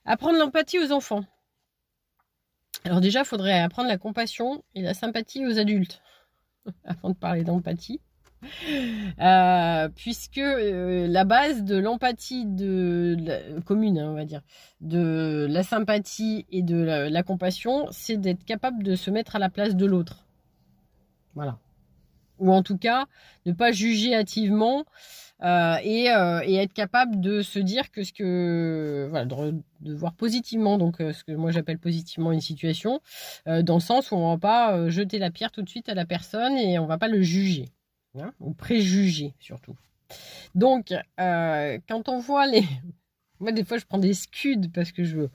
Apprendre l'empathie aux enfants. Alors déjà, il faudrait apprendre la compassion et la sympathie aux adultes, avant de parler d'empathie. Puisque la base de l'empathie commune, hein, on va dire, de la sympathie et de la compassion, c'est d'être capable de se mettre à la place de l'autre. Voilà. Ou en tout cas, ne pas juger hâtivement et être capable de se dire que voilà, de voir positivement, donc ce que moi j'appelle positivement une situation, dans le sens où on ne va pas jeter la pierre tout de suite à la personne et on ne va pas le juger, hein, ou préjuger surtout. Donc, quand on voit les... Moi, des fois, je prends des scuds parce que je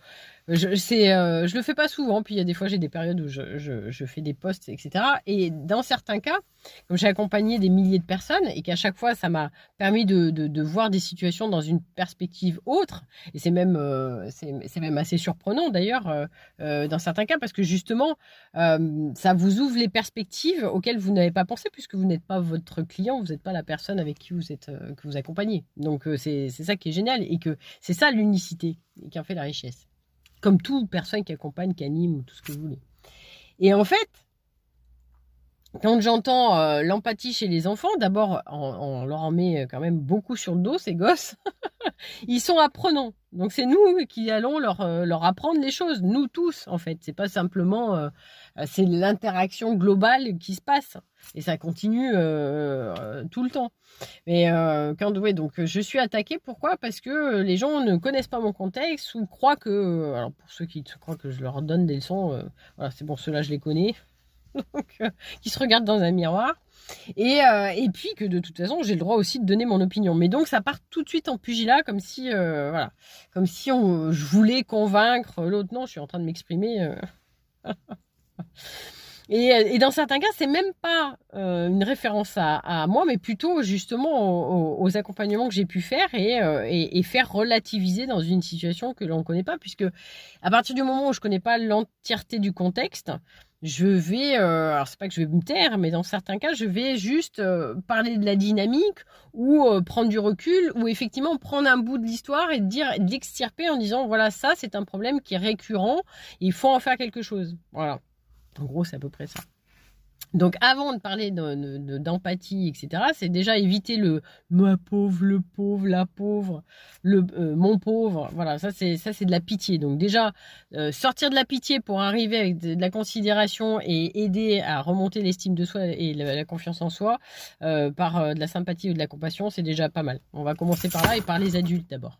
le fais pas souvent. Puis, il y a des fois, j'ai des périodes où je fais des posts, etc. Et dans certains cas, comme j'ai accompagné des milliers de personnes et qu'à chaque fois, ça m'a permis de voir des situations dans une perspective autre. Et c'est même assez surprenant, d'ailleurs, dans certains cas, parce que justement, ça vous ouvre les perspectives auxquelles vous n'avez pas pensé, puisque vous n'êtes pas votre client, vous n'êtes pas la personne avec qui vous êtes, que vous accompagnez. Donc, c'est ça qui est génial et que c'est ça l'unicité qui en fait la richesse. Comme toute personne qui accompagne, qui anime, ou tout ce que vous voulez. Et en fait, quand j'entends l'empathie chez les enfants, d'abord, on leur en met quand même beaucoup sur le dos, ces gosses. Ils sont apprenants. Donc c'est nous qui allons leur apprendre les choses, nous tous en fait. C'est pas simplement, c'est l'interaction globale qui se passe et ça continue tout le temps. Mais ouais, donc je suis attaquée. Pourquoi? Parce que les gens ne connaissent pas mon contexte ou croient que, alors pour ceux qui croient que je leur donne des leçons, voilà, c'est bon, ceux-là je les connais, donc qui se regardent dans un miroir. Et puis que de toute façon, j'ai le droit aussi de donner mon opinion. Mais donc, ça part tout de suite en pugilat, comme si, voilà, comme si je voulais convaincre l'autre. Non, je suis en train de m'exprimer. Et dans certains cas, c'est même pas une référence à moi, mais plutôt justement aux accompagnements que j'ai pu faire et faire relativiser dans une situation que l'on ne connaît pas, puisque à partir du moment où je connais pas l'entièreté du contexte, je vais, alors c'est pas que je vais me taire, mais dans certains cas, je vais juste parler de la dynamique ou prendre du recul ou effectivement prendre un bout de l'histoire et d'extirper en disant voilà, ça c'est un problème qui est récurrent, il faut en faire quelque chose. Voilà. En gros, c'est à peu près ça. Donc, avant de parler d'empathie, etc., c'est déjà éviter le ma pauvre, le pauvre, la pauvre, mon pauvre. Voilà, ça c'est de la pitié. Donc déjà, sortir de la pitié pour arriver avec de la considération et aider à remonter l'estime de soi et la confiance en soi par de la sympathie ou de la compassion, c'est déjà pas mal. On va commencer par là et par les adultes d'abord.